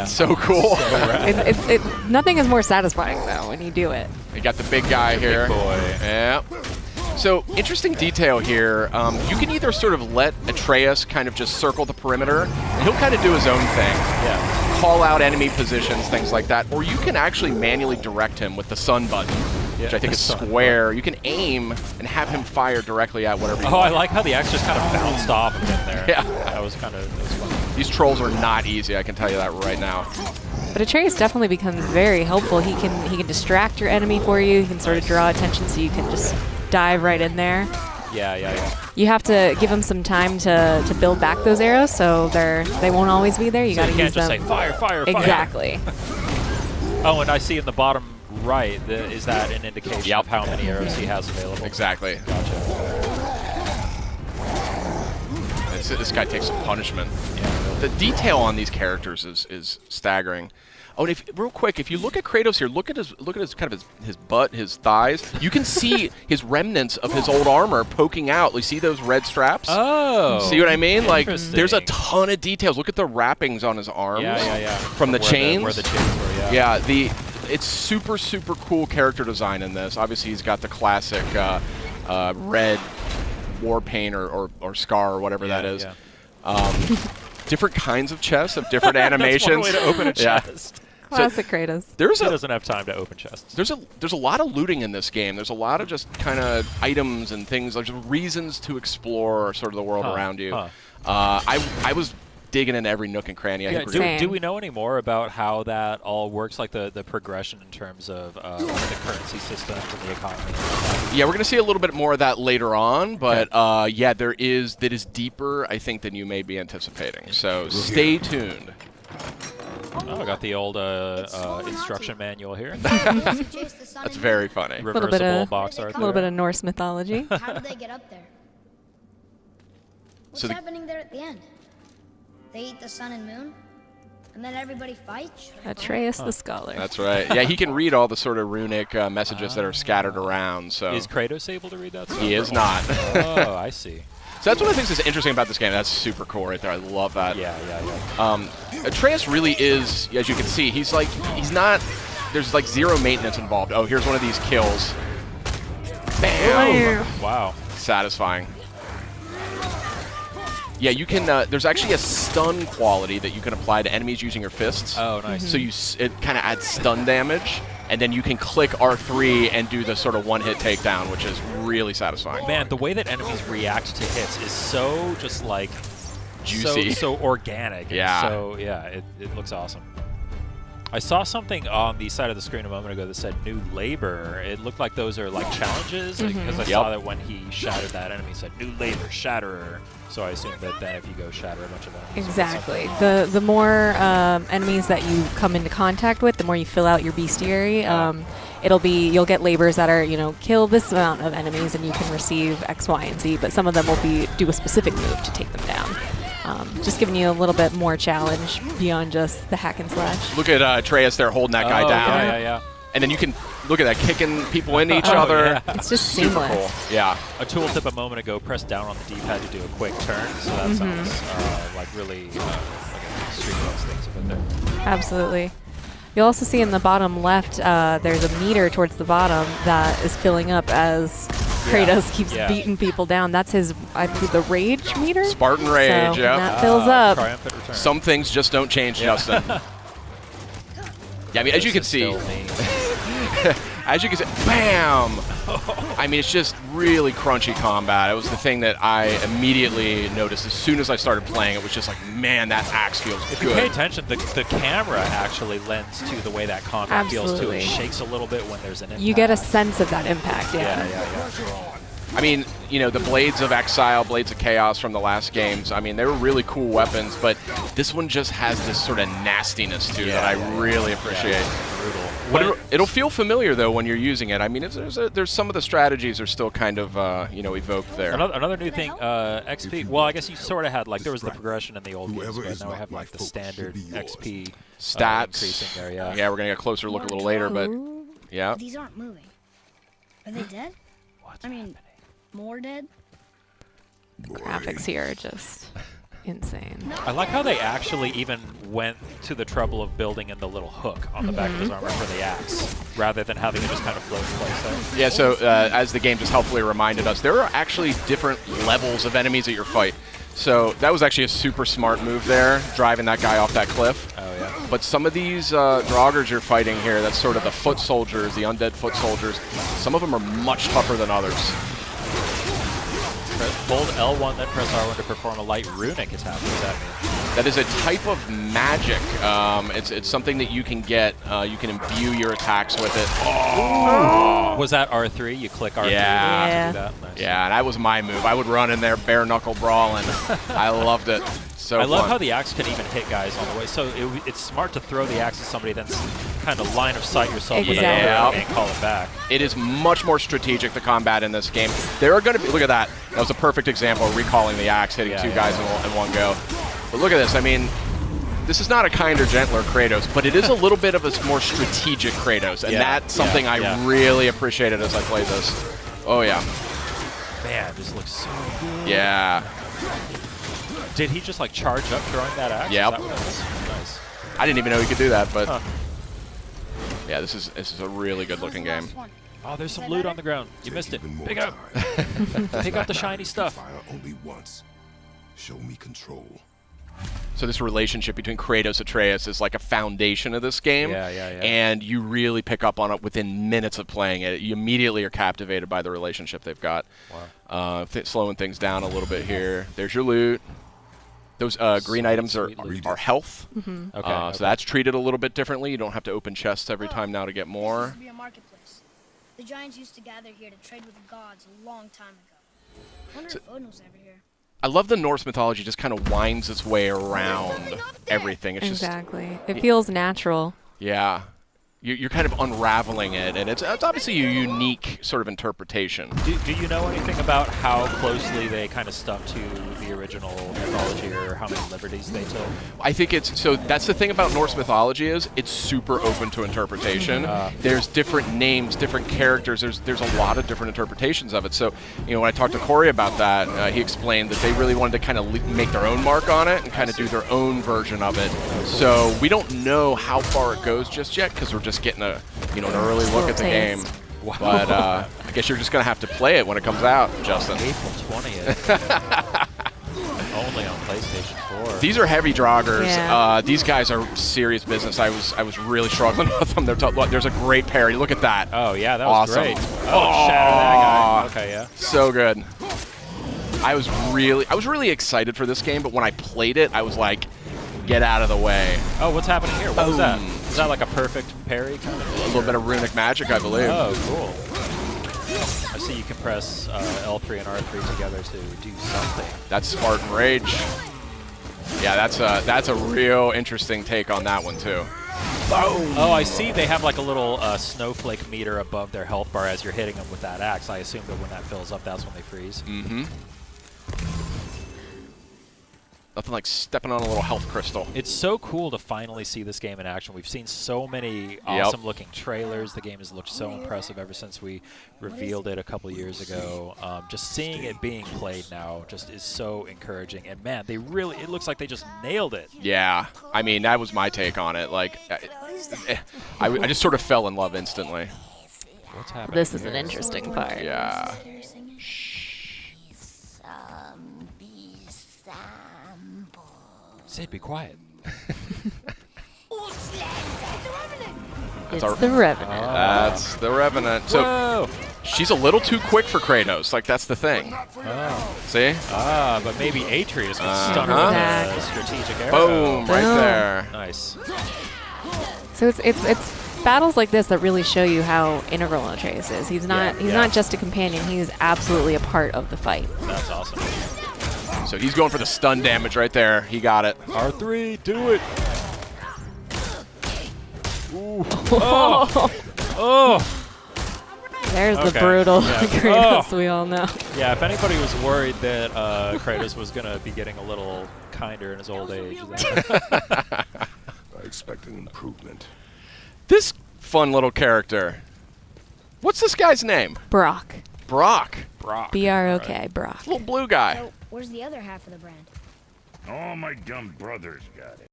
So cool. Nothing is more satisfying, though, when you do it. You got the big guy here. Big boy. Yeah. So, interesting detail here. You can either sort of let Atreus kind of just circle the perimeter, and he'll kind of do his own thing. Yeah. Call out enemy positions, things like that. Or you can actually manually direct him with the sun button, which I think is square. You can aim and have him fire directly at whatever you want. I like how the axe just kind of bounced off of him there. Yeah. That was fun. These trolls are not easy, I can tell you that right now. But Atreus definitely becomes very helpful. He can distract your enemy for you. He can sort of draw attention so you can just dive right in there. Yeah. You have to give him some time to build back those arrows, so they won't always be there. You got to use them. You can't just say fire. Exactly. Oh, and I see in the bottom right, is that an indication of how many arrows he has available? Exactly. Gotcha. This guy takes some punishment. Yeah. The detail on these characters is staggering. Oh, and real quick, if you look at Kratos here, look at his kind of his butt, his thighs. You can see his remnants of his old armor poking out. You see those red straps? Oh. See what I mean? Like, there's a ton of details. Look at the wrappings on his arms. Yeah. From the chains. Where the chains were, yeah. Yeah. It's super cool character design in this. Obviously, he's got the classic red war paint or scar or whatever that is. Yeah. Different kinds of chests of different animations. That's one way to open a chest. Classic Kratos. He doesn't have time to open chests. There's a lot of looting in this game. There's a lot of just kind of items and things, like just reasons to explore sort of the world around you. I was digging into every nook and cranny. Do we know any more about how that all works, like the progression in terms of the currency systems and the economy? Yeah, we're going to see a little bit more of that later on, but yeah, that is deeper, I think, than you may be anticipating. So stay tuned. Oh, I got the old instruction manual here. That's very funny. Reversible box art. A little bit of Norse mythology. How did they get up there? What's happening there at the end? They eat the sun and moon, and then everybody fights? Atreus the Scholar. That's right. Yeah, he can read all the sort of runic messages that are scattered around. So is Kratos able to read that stuff? He is not. Oh, I see. So that's one of the things that's interesting about this game. That's super cool right there. I love that. Yeah. Atreus really is, as you can see, he's not, there's like zero maintenance involved. Oh, here's one of these kills. Bam! Wow. Satisfying. Yeah, you can, there's actually a stun quality that you can apply to enemies using your fists. Oh, nice. So it kind of adds stun damage, and then you can click R3 and do the sort of one-hit takedown, which is really satisfying. Man, the way that enemies react to hits is so just like juicy, so organic. Yeah. So yeah, it looks awesome. I saw something on the side of the screen a moment ago that said new labor. It looked like those are like challenges, because I saw that when he shattered that enemy, it said new labor, shatterer. So I assume that then if you go shatter a bunch of enemies. Exactly. The more enemies that you come into contact with, the more you fill out your bestiary. You'll get labors that are, kill this amount of enemies and you can receive X, Y, and Z, but some of them will do a specific move to take them down. Just giving you a little bit more challenge beyond just the hack and slash. Look at Atreus there holding that guy down. Yeah. And then you can look at that, kicking people into each other. Yeah. It's just super seamless. cool. Yeah. A tooltip a moment ago, press down on the D-pad to do a quick turn. So that sounds like really like a streamless things a bit there. Absolutely. You'll also see in the bottom left, there's a meter towards the bottom that is filling up as Kratos keeps beating people down. That's his, I think, the rage meter? Spartan rage, so that fills up. Triumphant return. Some things just don't change, Justin. Yeah, I mean, as you can see, bam! I mean, it's just really crunchy combat. It was the thing that I immediately noticed as soon as I started playing. It was just like, man, that axe feels If good. you pay attention, the camera actually lends to the way that combat feels too. It shakes a little bit when there's an impact. You get a sense of that impact, Yeah. I mean, the Blades of Exile, Blades of Chaos from the last games, I mean, they were really cool weapons, but this one just has this sort of nastiness to it that I really appreciate. Brutal. But it'll feel familiar, though, when you're using it. I mean, there's some of the strategies are still kind of, evoked there. Another new thing, XP. Well, I guess you sort of had, like, there was the progression in the old games, but now we have, like, the standard XP stats increasing there, yeah. Yeah, we're going to get a closer look a little later, but yeah. These aren't moving. Are they dead? What's more dead? The graphics here are just insane. I like how they actually even went to the trouble of building in the little hook on the back of his armor for the axe, rather than having it just kind of float in place there. Yeah, so as the game just helpfully reminded us, there are actually different levels of enemies at your fight. So that was actually a super smart move there, driving that guy off that cliff. Oh, yeah. But some of these Draugrs you're fighting here, that's sort of the foot soldiers, the undead foot soldiers, some of them are much tougher than others. Hold L1, then press R1 to perform a light runic attack. What does that mean? That is a type of magic. It's something that you can get. You can imbue your attacks with it. Oh. Was that R3? You click R3 Yeah. to do that? Nice. Yeah, and that was my move. I would run in there bare knuckle brawling. I loved it. So I love fun. how the axe can even hit guys on the way. So it's smart to throw the axe at somebody, then kind of line of sight yourself with Exactly. another and call it back. It is much more strategic, the combat in this game. There are going to be, look at that. That was a perfect example of recalling the axe, hitting two guys in one go. But look at this. I mean, this is not a kinder, gentler Kratos, but it is a little bit of a more strategic Kratos, and that's something I really appreciated as I played this. Oh, yeah. Man, this looks so good. Yeah. Did he just like charge up throwing that axe? Yep. Is that what that is? Nice. I didn't even know he could do that, but yeah, this is a really good looking game. Oh, there's some loot on the ground. You missed it. Pick up. Pick up the shiny stuff. Fire only once. Show me control. So this relationship between Kratos and Atreus is like a foundation of this game. Yeah. And you really pick up on it within minutes of playing it. You immediately are captivated by the relationship they've got. Wow. Slowing things down a little bit here. There's your loot. Those green items are health. Okay. So that's treated a little bit differently. You don't have to open chests every time now to get more. This used to be a marketplace. The giants used to gather here to trade with the gods a long time ago. I wonder if Odin was ever here. I love the Norse mythology just kind of winds its way around everything. It's Exactly. It feels natural. Yeah. You're kind of unraveling it, and it's obviously a unique sort of interpretation. Do you know anything about how closely they kind of stuck to the original mythology, or how many liberties they took? I think so that's the thing about Norse mythology is it's super open to interpretation. There's different names, different characters. There's a lot of different interpretations of it. So, when I talked to Corey about that, he explained that they really wanted to kind of make their own mark on it and kind of do their own version of it. So we don't know how far it goes just yet because we're just getting an early look at the game. Wow. But I guess you're just gonna have to play it when it comes out, Justin. April 20th. Only on PlayStation 4. These are heavy Draugrs. Yeah. These guys are serious business. I was really struggling with them. There's a great parry. Look at that. Oh yeah, that was Awesome. great. Oh, shatter that guy. Okay, yeah. So good. I was really excited for this game, but when I played it, I was like, get out of the way. Oh, what's happening here? What was that? Is that like a perfect parry kind of thing? A little bit of runic magic, I believe. Oh, cool. I see you can press L3 and R3 together to do something. That's Spartan Rage. Yeah, that's a real interesting take on that one too. Boom. Oh, I see they have like a little snowflake meter above their health bar as you're hitting them with that axe. I assume that when that fills up, that's when they freeze. Mm-hmm. Nothing like stepping on a little health crystal. It's so cool to finally see this game in action. We've seen so many awesome-looking trailers. The game has looked so impressive ever since we revealed it a couple years ago. Just seeing it being played now just is so encouraging. And man, it looks like they just nailed it. Yeah, I mean, that was my take on it. Like, I just sort of fell in love instantly. What's happening? This is an interesting part. Yeah. Sid, be quiet. It's the Revenant. That's the Revenant. So Whoa! she's a little too quick for Kratos. Like, that's the thing. Oh. See? But maybe Atreus can stun her with a strategic arrow. Boom! Right there. Nice. So it's battles like this that really show you how integral Atreus is. He's not just a companion. He is absolutely a part of the fight. That's awesome. So he's going for the stun damage right there. He got it. R3, do it. Ooh. Oh. Oh. There's the brutal Kratos we all know. Yeah, if anybody was worried that Kratos was going to be getting a little kinder in his old age. I expect an improvement. This fun little character. What's this guy's name? Brock. Brock. Brock. B-R-O-K, Brock. Little blue guy. So, where's the other half of the brand? All my dumb brothers got it.